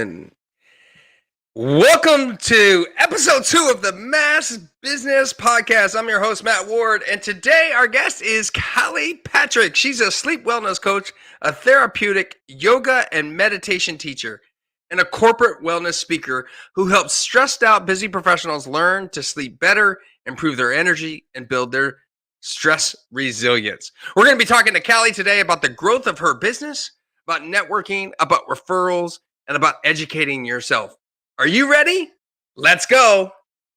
rolling. Welcome to episode 2 of the Mass Business Podcast. I'm your host, Matt Ward, and today our guest is Callie Patrick. She's a sleep wellness coach, a therapeutic yoga and meditation teacher, and a corporate wellness speaker who helps stressed out busy professionals learn to sleep better, improve their energy, and build their stress resilience. We're going to be talking to Callie today about the growth of her business, about networking, about referrals, and about educating yourself. Are you ready? Let's go.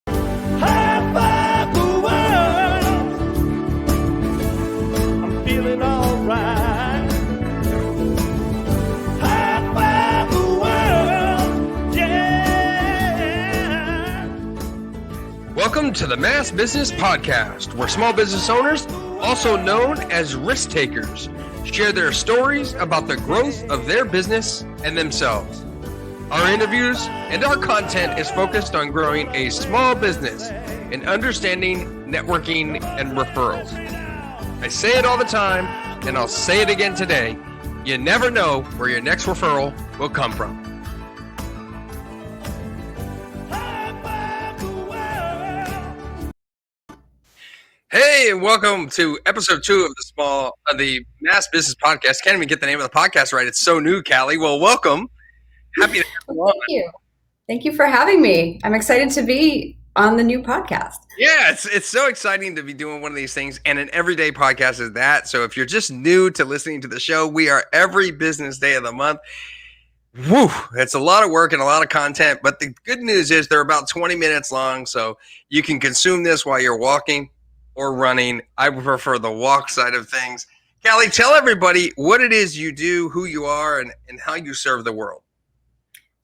High five the world. I'm feeling all right. High five the world. Yeah. Welcome to the Mass Business Podcast, where small business owners, also known as risk takers, share their stories about the growth of their business and themselves. Our interviews and our content is focused on growing a small business and understanding networking and referrals. I say it all the time, and I'll say it again today. You never know where your next referral will come from. Hey, and welcome to episode 2 of the Mass Business Podcast. Can't even get the name of the podcast right. It's so new, Callie. Well, welcome. Happy to have you on. Thank you. Thank you for having me. I'm excited to be on the new podcast. Yeah, it's so exciting to be doing one of these things, and an everyday podcast is that. So if you're just new to listening to the show, we are every business day of the month. Woo, it's a lot of work and a lot of content, but the good news is they're about 20 minutes long, so you can consume this while you're walking or running. I prefer the walk side of things. Callie, tell everybody what it is you do, who you are, and how you serve the world.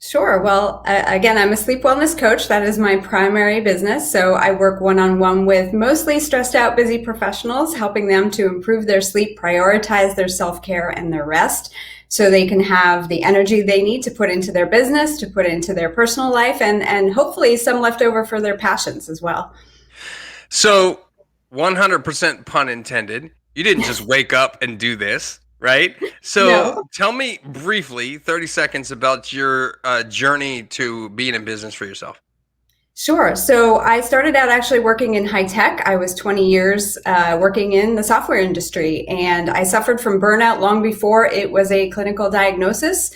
Sure. Well, again, I'm a sleep wellness coach. That is my primary business. So I work one-on-one with mostly stressed out, busy professionals, helping them to improve their sleep, prioritize their self-care and their rest so they can have the energy they need to put into their business, to put into their personal life, and hopefully some left over for their passions as well. So 100% pun intended. You didn't just wake up and do this. Right? So No. Tell me briefly, 30 seconds, about your journey to being in business for yourself. Sure. So I started out actually working in high tech. I was 20 years working in the software industry, and I suffered from burnout long before it was a clinical diagnosis,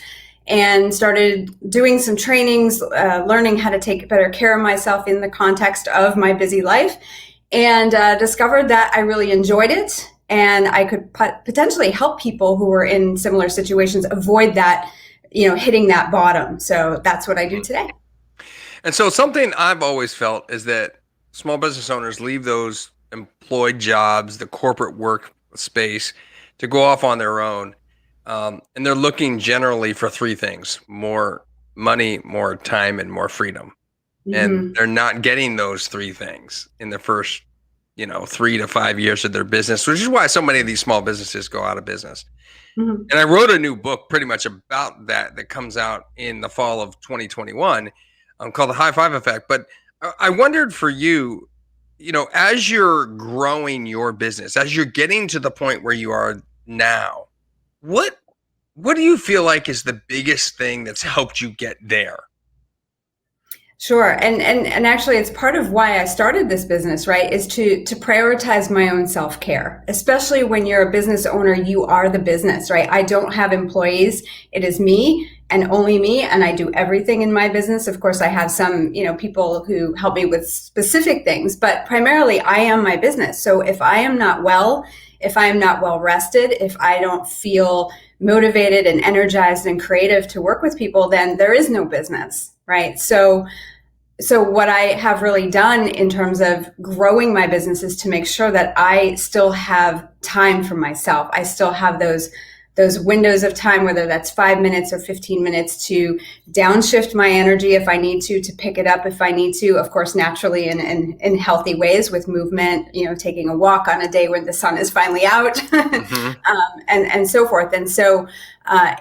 and started doing some trainings, learning how to take better care of myself in the context of my busy life, and discovered that I really enjoyed it. And I could potentially help people who were in similar situations avoid that, hitting that bottom. So that's what I do today. And so something I've always felt is that small business owners leave those employed jobs, the corporate work space, to go off on their own. And they're looking generally for 3 things: more money, more time, and more freedom. Mm-hmm. And they're not getting those 3 things in the first 3 to 5 years of their business, which is why so many of these small businesses go out of business. Mm-hmm. And I wrote a new book pretty much about that comes out in the fall of 2021 called The High Five Effect. But I wondered for you, as you're growing your business, as you're getting to the point where you are now, what do you feel like is the biggest thing that's helped you get there? Sure. And actually, it's part of why I started this business, right, is to prioritize my own self-care. Especially when you're a business owner, you are the business, right? I don't have employees. It is me and only me, and I do everything in my business. Of course, I have some, people who help me with specific things, but primarily I am my business. So if I am not well, if I am not well rested, if I don't feel motivated and energized and creative to work with people, then there is no business, right? So what I have really done in terms of growing my business is to make sure that I still have time for myself. I still have those windows of time, whether that's 5 minutes or 15 minutes, to downshift my energy if I need to pick it up if I need to, of course, naturally in healthy ways with movement, taking a walk on a day when the sun is finally out, mm-hmm. and so forth. And so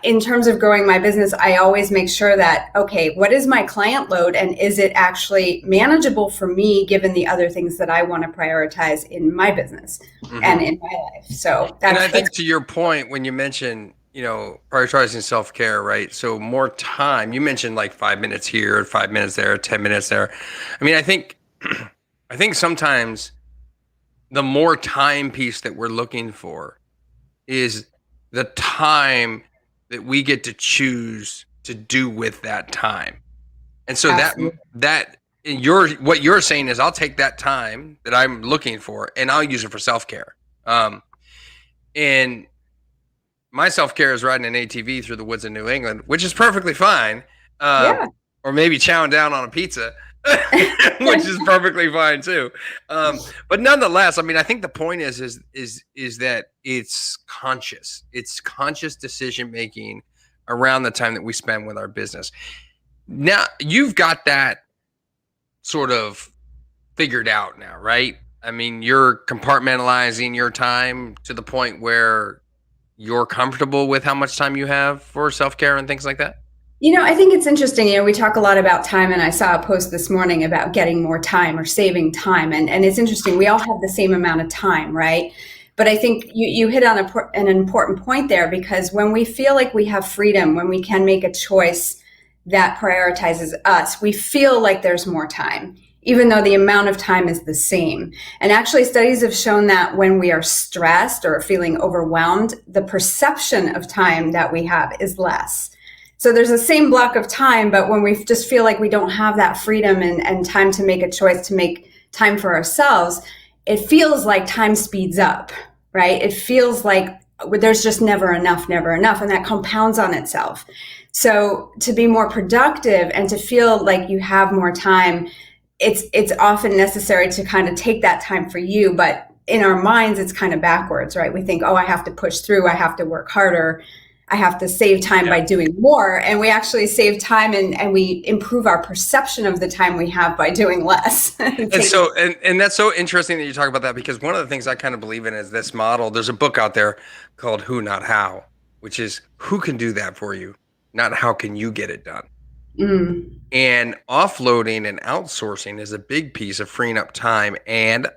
in terms of growing my business, I always make sure that, okay, what is my client load, and is it actually manageable for me given the other things that I want to prioritize in my business mm-hmm. and in my life? So and I think to your point, when you mention, prioritizing self-care, right? So more time. You mentioned like 5 minutes here, 5 minutes there, 10 minutes there. I mean, I think I think sometimes the more time piece that we're looking for is the time that we get to choose to do with that time. And so Absolutely. that what you're saying is I'll take that time that I'm looking for and I'll use it for self-care. And my self-care is riding an ATV through the woods in New England, which is perfectly fine. Yeah. Or maybe chowing down on a pizza, which is perfectly fine too. But nonetheless, I mean, I think the point is that it's conscious decision making around the time that we spend with our business. Now you've got that sort of figured out now, right? I mean, you're compartmentalizing your time to the point where you're comfortable with how much time you have for self-care and things like that? I think it's interesting. We talk a lot about time, and I saw a post this morning about getting more time or saving time. And it's interesting. We all have the same amount of time, right? But I think you hit on an important point there, because when we feel like we have freedom, when we can make a choice that prioritizes us, we feel like there's more time, even though the amount of time is the same. And actually, studies have shown that when we are stressed or feeling overwhelmed, the perception of time that we have is less. So there's the same block of time, but when we just feel like we don't have that freedom and time to make a choice, to make time for ourselves, it feels like time speeds up, right? It feels like there's just never enough, and that compounds on itself. So to be more productive and to feel like you have more time, it's often necessary to kind of take that time for you. But in our minds, it's kind of backwards, right? We think, oh, I have to push through, I have to work harder, I have to save time by doing more. And we actually save time and we improve our perception of the time we have by doing less. And so, and that's so interesting that you talk about that, because one of the things I kind of believe in is this model. There's a book out there called Who, Not How, which is who can do that for you, not how can you get it done. And offloading and outsourcing is a big piece of freeing up time. And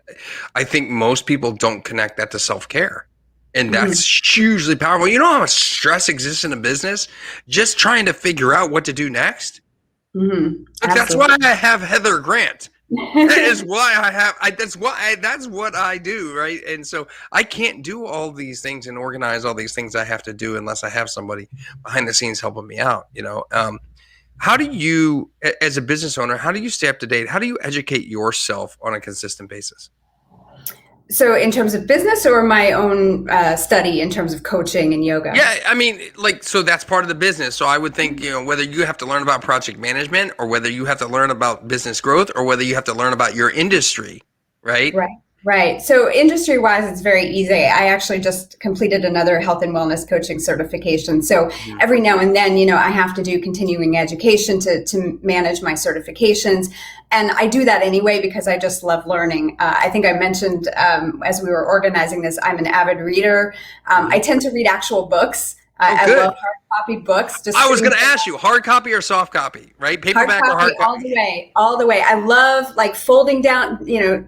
I think most people don't connect that to self-care. And that's hugely powerful. You know how much stress exists in a business just trying to figure out what to do next? That's why I have Heather Grant. That is why that's what I do, right? And so I can't do all these things and organize all these things I have to do unless I have somebody behind the scenes helping me out, How do you, as a business owner, how do you stay up to date? How do you educate yourself on a consistent basis? So in terms of business, or my own study in terms of coaching and yoga? Yeah, I mean, so that's part of the business. So I would think, whether you have to learn about project management, or whether you have to learn about business growth, or whether you have to learn about your industry, right? Right. So industry-wise, it's very easy. I actually just completed another health and wellness coaching certification. So every now and then, I have to do continuing education to manage my certifications. And I do that anyway because I just love learning. I think I mentioned as we were organizing this, I'm an avid reader. I tend to read actual books. I love hard copy books. I was going to ask you, hard copy or soft copy, right? Paperback or hard copy? All the way. I love folding down the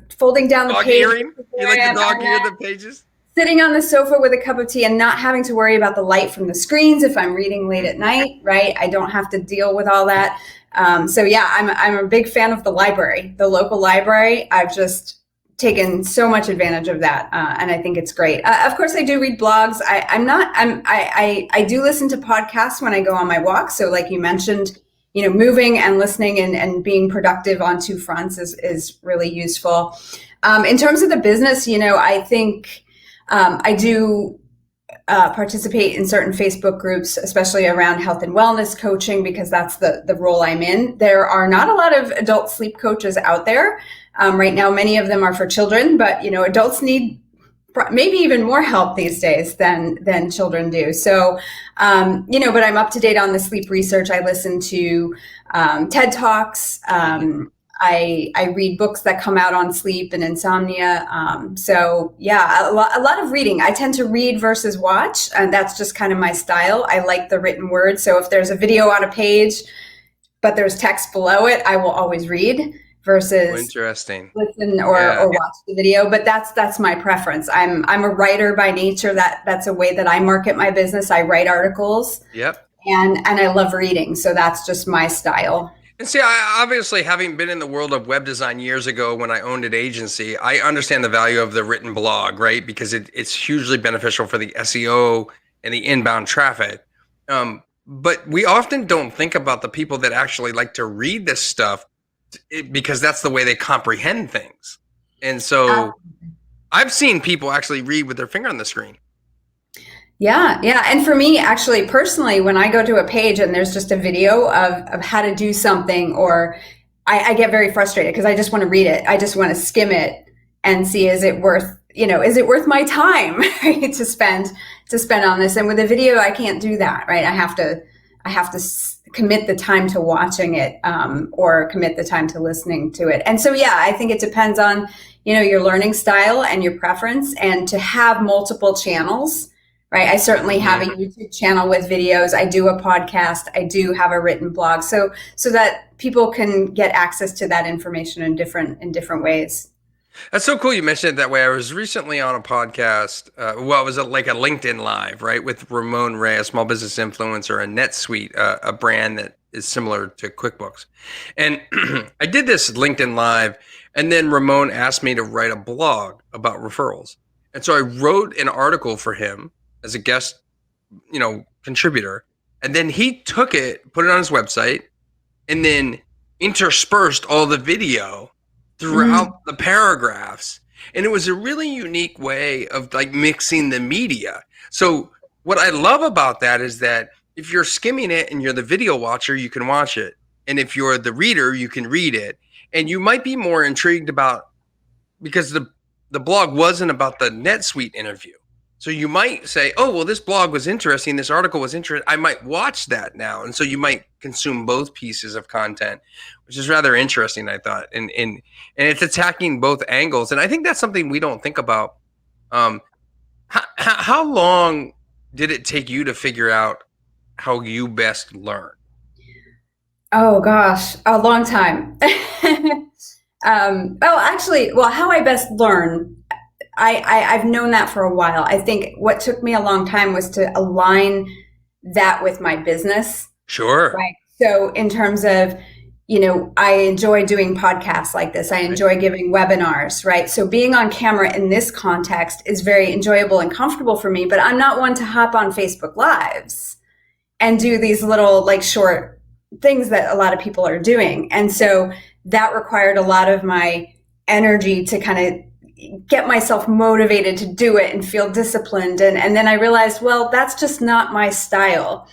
dog page. Earing? You like the dog ear the pages? Sitting on the sofa with a cup of tea and not having to worry about the light from the screens if I'm reading late at night, right? I don't have to deal with all that. So yeah, I'm a big fan of the library, the local library. I've just taken so much advantage of that, and I think it's great. Of course, I do read blogs. I do listen to podcasts when I go on my walk. So, like you mentioned, moving and listening and being productive on two fronts is really useful. In terms of the business, I think I do participate in certain Facebook groups, especially around health and wellness coaching, because that's the role I'm in. There are not a lot of adult sleep coaches out there. Right now, many of them are for children, but adults need maybe even more help these days than children do. So, but I'm up to date on the sleep research. I listen to TED Talks. I read books that come out on sleep and insomnia. So yeah, a lot of reading. I tend to read versus watch, and that's just kind of my style. I like the written word. So if there's a video on a page, but there's text below it, I will always read. versus Interesting. listen Yeah. or watch the video. But that's my preference. I'm a writer by nature. That's a way that I market my business. I write articles, Yep. and I love reading. So that's just my style. And see, I obviously, having been in the world of web design years ago when I owned an agency, I understand the value of the written blog, right? Because it's hugely beneficial for the SEO and the inbound traffic. But we often don't think about the people that actually like to read this stuff because that's the way they comprehend things. And so I've seen people actually read with their finger on the screen. Yeah, yeah. And for me, actually, personally, when I go to a page and there's just a video of how to do something, or I get very frustrated because I just want to read it. I just want to skim it and see, is it worth, is it worth my time, right, to spend on this? And with a video, I can't do that, right? I have to commit the time to watching it, or commit the time to listening to it. And so, yeah, I think it depends on, your learning style and your preference, and to have multiple channels. Right. I certainly have a YouTube channel with videos. I do a podcast. I do have a written blog. So that people can get access to that information in different ways. That's so cool you mentioned it that way. I was recently on a podcast. It was like a LinkedIn Live, right, with Ramon Ray, a small business influencer, and NetSuite, a brand that is similar to QuickBooks. And I did this LinkedIn Live, and then Ramon asked me to write a blog about referrals. And so I wrote an article for him as a guest, contributor. And then he took it, put it on his website, and then interspersed all the video throughout the paragraphs. And it was a really unique way of like mixing the media. So what I love about that is that if you're skimming it and you're the video watcher, you can watch it. And if you're the reader, you can read it. And you might be more intrigued about, because the blog wasn't about the NetSuite interview. So you might say, oh, well, this blog was interesting. This article was interesting. I might watch that now. And so you might consume both pieces of content, which is rather interesting, I thought. And it's attacking both angles. And I think that's something we don't think about. How long did it take you to figure out how you best learn? Oh gosh, a long time. How I best learn, I've known that for a while. I think what took me a long time was to align that with my business. Sure. Right. So in terms of, I enjoy doing podcasts like this. I enjoy giving webinars, right? So being on camera in this context is very enjoyable and comfortable for me, but I'm not one to hop on Facebook Lives and do these little like short things that a lot of people are doing. And so that required a lot of my energy to kind of get myself motivated to do it and feel disciplined. And then I realized, well, that's just not my style.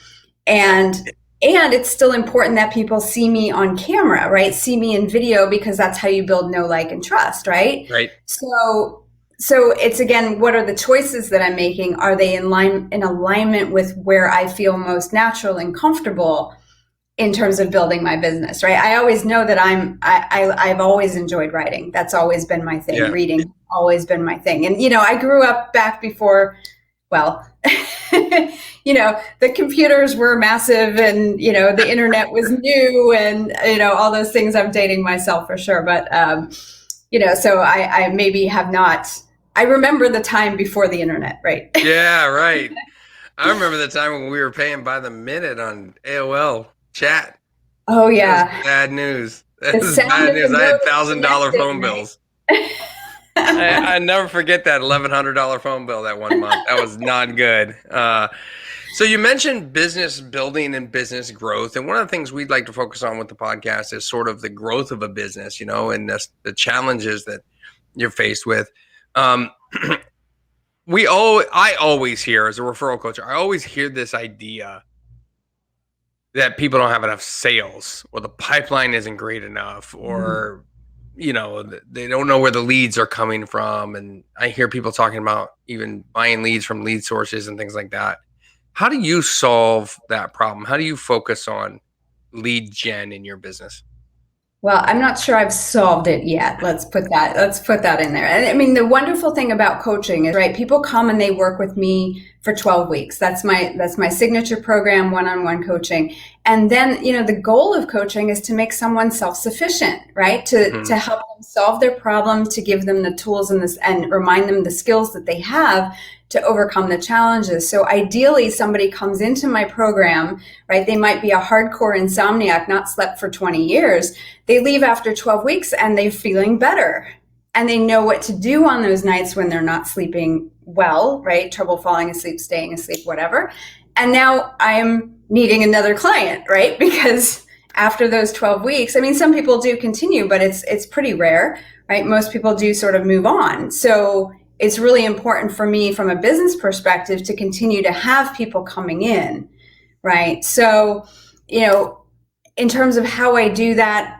And it's still important that people see me on camera, right? See me in video, because that's how you build know, like, and trust, right? Right. So it's, again, what are the choices that I'm making? Are they in alignment with where I feel most natural and comfortable in terms of building my business, right? I always know that I've always enjoyed writing. That's always been my thing. Yeah. Reading, always been my thing. And, I grew up back before, well, the computers were massive, and, the internet was new, and, all those things. I'm dating myself for sure. But, so I maybe have not, I remember the time before the internet, right? Yeah, right. I remember the time when we were paying by the minute on AOL chat. Oh yeah. That was bad news. That was bad news. I had $1,000 phone bills. I never forget that $1,100 phone bill that one month. That was not good. So you mentioned business building and business growth. And one of the things we'd like to focus on with the podcast is sort of the growth of a business, and the challenges that you're faced with. I always hear, as a referral coach, I always hear this idea that people don't have enough sales, or the pipeline isn't great enough, or they don't know where the leads are coming from. And I hear people talking about even buying leads from lead sources and things like that. How do you solve that problem? How do you focus on lead gen in your business? Well, I'm not sure I've solved it yet. Let's put that in there. And I mean, the wonderful thing about coaching is, right, people come and they work with me for 12 weeks. That's my signature program, one-on-one coaching. And then, the goal of coaching is to make someone self-sufficient, right? To Hmm. help them solve their problem, to give them the tools and remind them the skills that they have to overcome the challenges. So ideally, somebody comes into my program, right? They might be a hardcore insomniac, not slept for 20 years. They leave after 12 weeks and they're feeling better. And they know what to do on those nights when they're not sleeping well, right? Trouble falling asleep, staying asleep, whatever. And now I'm needing another client, right? Because after those 12 weeks, I mean, some people do continue, but it's pretty rare, right? Most people do sort of move on. So it's really important for me from a business perspective to continue to have people coming in, right? So, in terms of how I do that,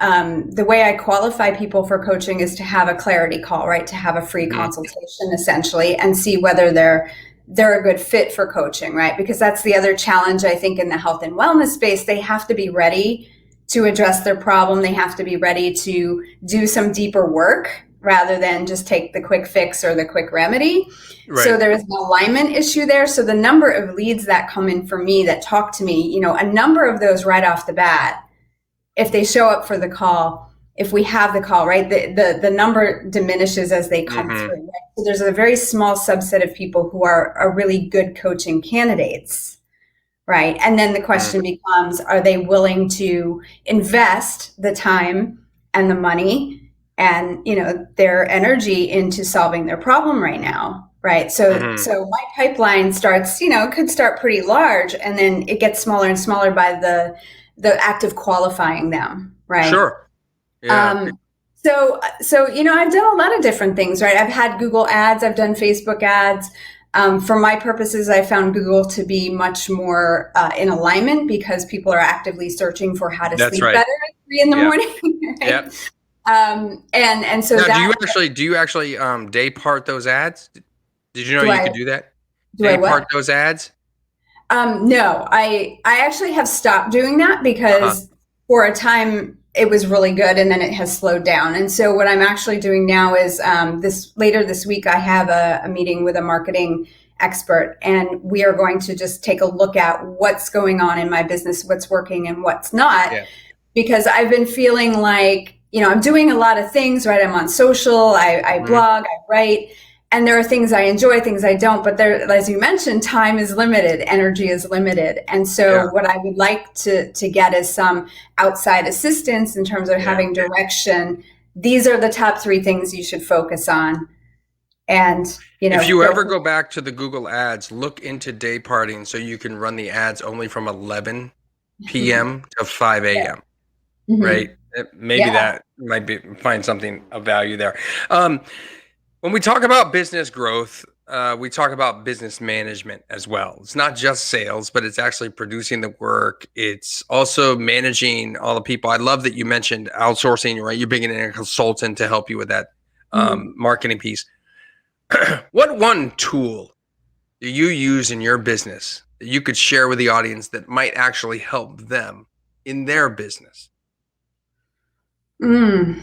the way I qualify people for coaching is to have a clarity call, right? To have a free Hmm. consultation essentially and see whether they're a good fit for coaching, right? Because that's the other challenge I think in the health and wellness space. They have to be ready to address their problem. They have to be ready to do some deeper work rather than just take the quick fix or the quick remedy. So Right. there is an alignment issue there. So the number of leads that come in for me that talk to me, a number of those right off the bat, if they show up for the call, if we have the call, right, the number diminishes as they come Hmm. through. Right? So there's a very small subset of people who are really good coaching candidates, right? And then the Hmm. question becomes, are they willing to invest the time and the money and their energy into solving their problem right now? Right. So Hmm. so my pipeline starts, could start pretty large and then it gets smaller and smaller by the act of qualifying them, right? Sure. Yeah. So I've done a lot of different things, right? I've had Google ads, I've done Facebook ads. For my purposes, I found Google to be much more in alignment because people are actively searching for how to That's sleep right. better at 3 in the Yeah. morning, Yeah. right? And so Now, that do you actually day part those ads? Did you know do you I could do that? do I Day part what? those ads? No, I actually have stopped doing that Uh-huh. because for a time it was really good and then it has slowed down. And so what I'm actually doing now is this later this week I have a meeting with a marketing expert and we are going to just take a look at what's going on in my business, what's working and what's not, Yeah. because I've been feeling like, I'm doing a lot of things, right? I'm on social, I Hmm. blog, I write, and there are things I enjoy, things I don't, but there, as you mentioned, time is limited, energy is limited. And so Yeah. what I would like to get is some outside assistance in terms of Yeah. having direction. These are the top three things you should focus on and, If you go ever from go back to the Google ads, look into day parting so you can run the ads only from 11 there. p.m. to 5 a.m. Right? Mhm. Maybe Yeah. that might be find something of value there. Um, when we talk about business growth, we talk about business management as well. It's not just sales, but it's actually producing the work. It's also managing all the people. I love that you mentioned outsourcing, right? You're bringing in a consultant to help you with that Mhm. marketing piece. What one tool do you use in your business that you could share with the audience that might actually help them in their business? Mm.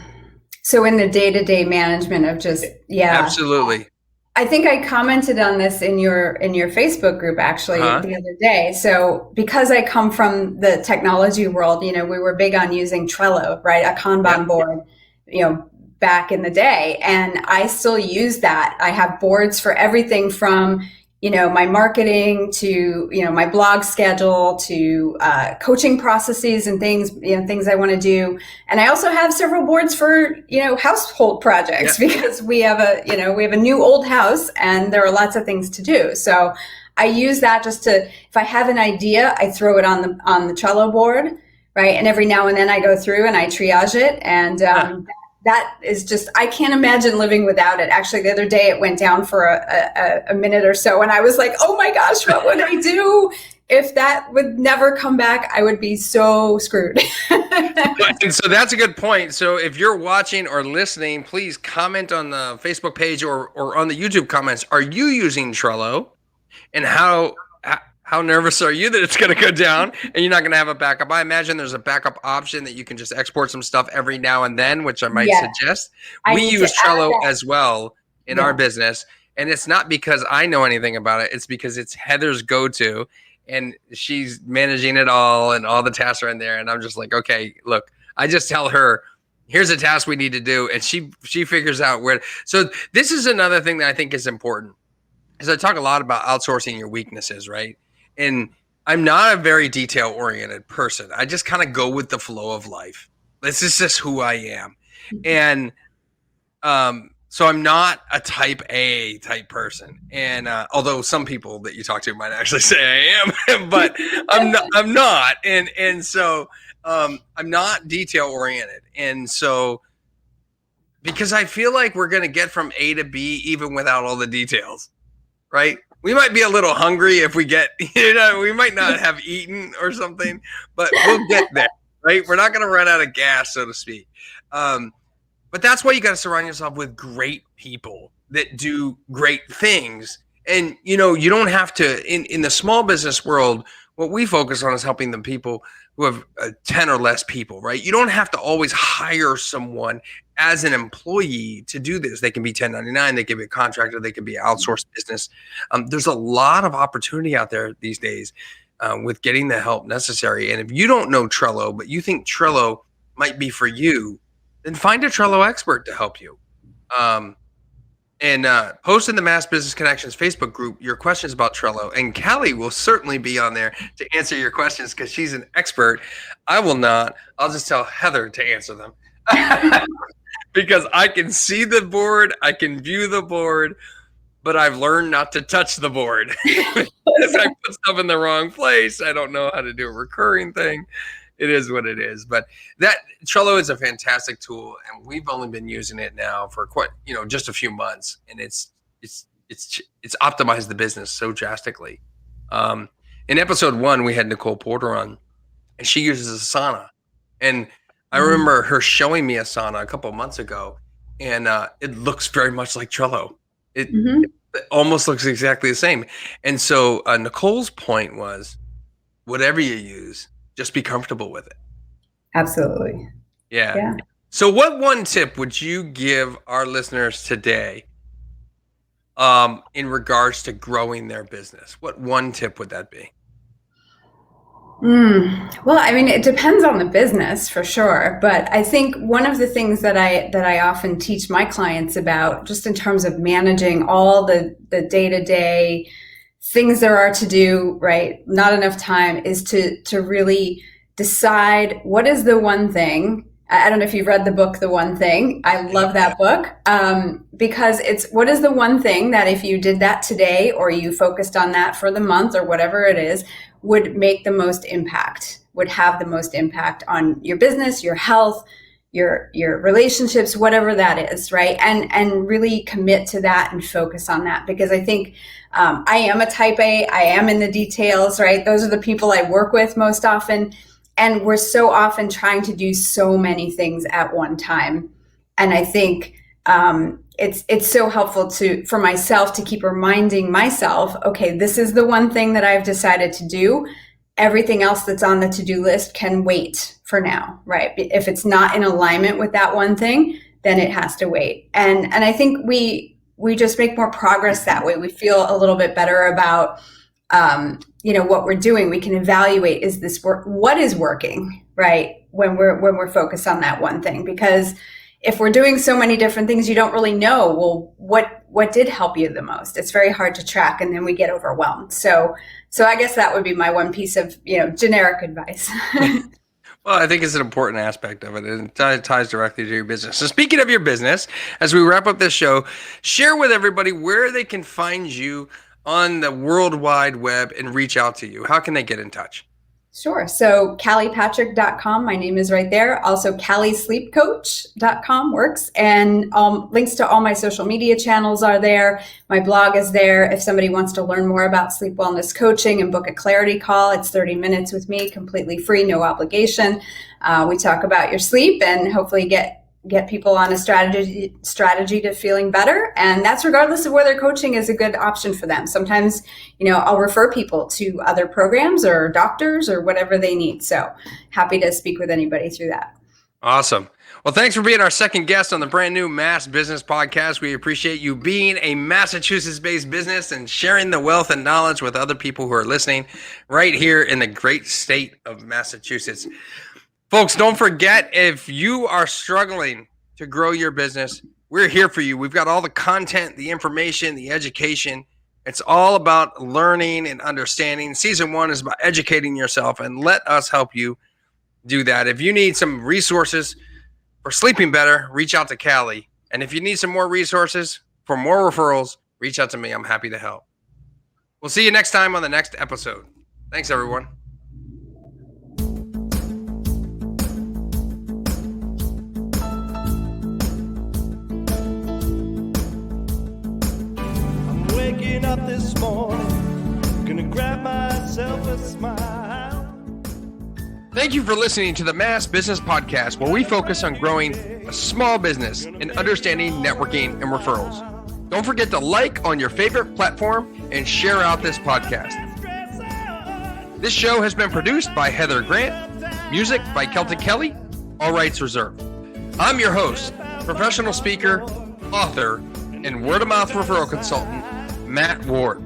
So in the day-to-day management of just, yeah. Absolutely. I think I commented on this in your Facebook group actually Uh-huh. the other day. So because I come from the technology world, we were big on using Trello, right? A Yep. Kanban board, back in the day. And I still use that. I have boards for everything from, my marketing to, my blog schedule to coaching processes and things, things I want to do. And I also have several boards for, household projects Yep. because we have a new old house and there are lots of things to do. So I use that just to, if I have an idea, I throw it on the Trello board, right? And every now and then I go through and I triage it. And Huh. that is just, I can't imagine living without it. Actually, the other day it went down for a minute or so and I was like, oh my gosh, what would I do if that would never come back? I would be so screwed. And so that's a good point. So if you're watching or listening, please comment on the Facebook page or on the YouTube comments. Are you using Trello? And how nervous are you that it's going to go down and you're not going to have a backup? I imagine there's a backup option that you can just export some stuff every now and then, which I might Yeah, suggest. I We need to use add Trello that. as well in our Yeah. business. And it's not because I know anything about it. It's because it's Heather's go-to and she's managing it all and all the tasks are in there. And I'm just like, okay, look, I just tell her, here's a task we need to do. And she figures out where. So this is another thing that I think is important. Because I talk a lot about outsourcing your weaknesses, right? And I'm not a very detail oriented person. I just kind of go with the flow of life. This is just who I am. And so I'm not a type A type person. And although some people that you talk to might actually say I am, but I'm not. And so I'm not detail oriented. And so because I feel like we're going to get from A to B even without all the details, right? We might be a little hungry if we get, we might not have eaten or something, but we'll get there, right? We're not going to run out of gas, so to speak. But that's why you got to surround yourself with great people that do great things. And, you don't have to, in the small business world, what we focus on is helping the people who have 10 or less people, right? You don't have to always hire someone as an employee to do this. They can be 1099, they can be a contractor, they can be outsourced business. There's a lot of opportunity out there these days with getting the help necessary. And if you don't know Trello, but you think Trello might be for you, then find a Trello expert to help you. And post in the Mass Business Connections Facebook group your questions about Trello. And Callie will certainly be on there to answer your questions because she's an expert. I will not. I'll just tell Heather to answer them. Because I can see the board, I can view the board, but I've learned not to touch the board. Because I put stuff in the wrong place. I don't know how to do a recurring thing. It is what it is. But that Trello is a fantastic tool, and we've only been using it now for quite, just a few months, and it's optimized the business so drastically. In episode 1, we had Nicole Porter on, and she uses Asana, and I remember her showing me Asana a couple of months ago, and it looks very much like Trello. It almost looks exactly the same. And so Nicole's point was, whatever you use, just be comfortable with it. Absolutely. Yeah. So what one tip would you give our listeners today in regards to growing their business? What one tip would that be? Well, I mean, it depends on the business for sure. But I think one of the things that I often teach my clients about, just in terms of managing all the day-to-day things there are to do, right? Not enough time, is to really decide what is the one thing. I don't know if you've read the book, The One Thing. I love that book because it's what is the one thing that if you did that today or you focused on that for the month or whatever it is, would make the most impact, would have the most impact on your business, your health, your relationships, whatever that is, right? And really commit to that and focus on that, because I think I am a type A, I am in the details, right? Those are the people I work with most often. And we're so often trying to do so many things at one time. And I think it's so helpful for myself to keep reminding myself, okay, this is the one thing that I've decided to do. Everything else that's on the to-do list can wait for now, right? If it's not in alignment with that one thing, then it has to wait. And I think we just make more progress that way. We feel a little bit better about what we're doing. We can evaluate, is this work? What is working, right? When we're focused on that one thing, because if we're doing so many different things, you don't really know, well, what did help you the most? It's very hard to track, and then we get overwhelmed. So I guess that would be my one piece of, generic advice. Well, I think it's an important aspect of it, and it ties directly to your business. So speaking of your business, as we wrap up this show, share with everybody where they can find you on the World Wide Web and reach out to you. How can they get in touch? Sure. So CalliePatrick.com, my name is right there. Also CallieSleepCoach.com works. And links to all my social media channels are there. My blog is there. If somebody wants to learn more about sleep wellness coaching and book a clarity call, it's 30 minutes with me, completely free, no obligation. We talk about your sleep and hopefully get get people on a strategy to feeling better. And that's regardless of whether coaching is a good option for them. Sometimes, I'll refer people to other programs or doctors or whatever they need. So happy to speak with anybody through that. Awesome. Well, thanks for being our second guest on the brand new Mass Business Podcast. We appreciate you being a Massachusetts-based business and sharing the wealth and knowledge with other people who are listening right here in the great state of Massachusetts. Folks, don't forget, if you are struggling to grow your business, we're here for you. We've got all the content, the information, the education. It's all about learning and understanding. Season 1 is about educating yourself, and let us help you do that. If you need some resources for sleeping better, reach out to Callie. And if you need some more resources for more referrals, reach out to me. I'm happy to help. We'll see you next time on the next episode. Thanks, everyone. I'm waking up this morning, gonna grab myself a smile. Thank you for listening to the Mass Business Podcast, where we focus on growing a small business and understanding networking and referrals. Don't forget to like on your favorite platform and share out this podcast. This show has been produced by Heather Grant, music by Celtic Kelly, all rights reserved. I'm your host, professional speaker, author, and word-of-mouth referral consultant, Matt Ward.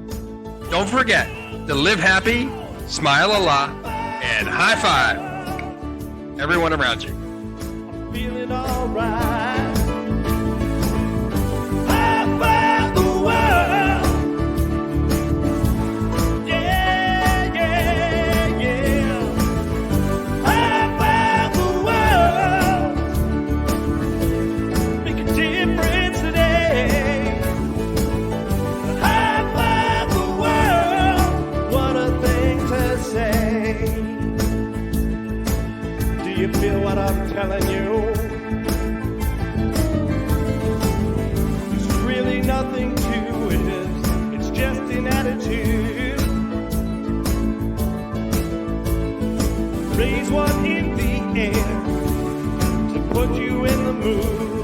Don't forget to live happy, smile a lot, and high five everyone around you. Feeling alright. High five the world. Yeah, yeah, yeah. High five the world. Make a difference today. High five the world. What a thing to say. Do you feel what I'm telling you? There's really nothing to it. It's just an attitude. Raise one in the air to put you in the mood.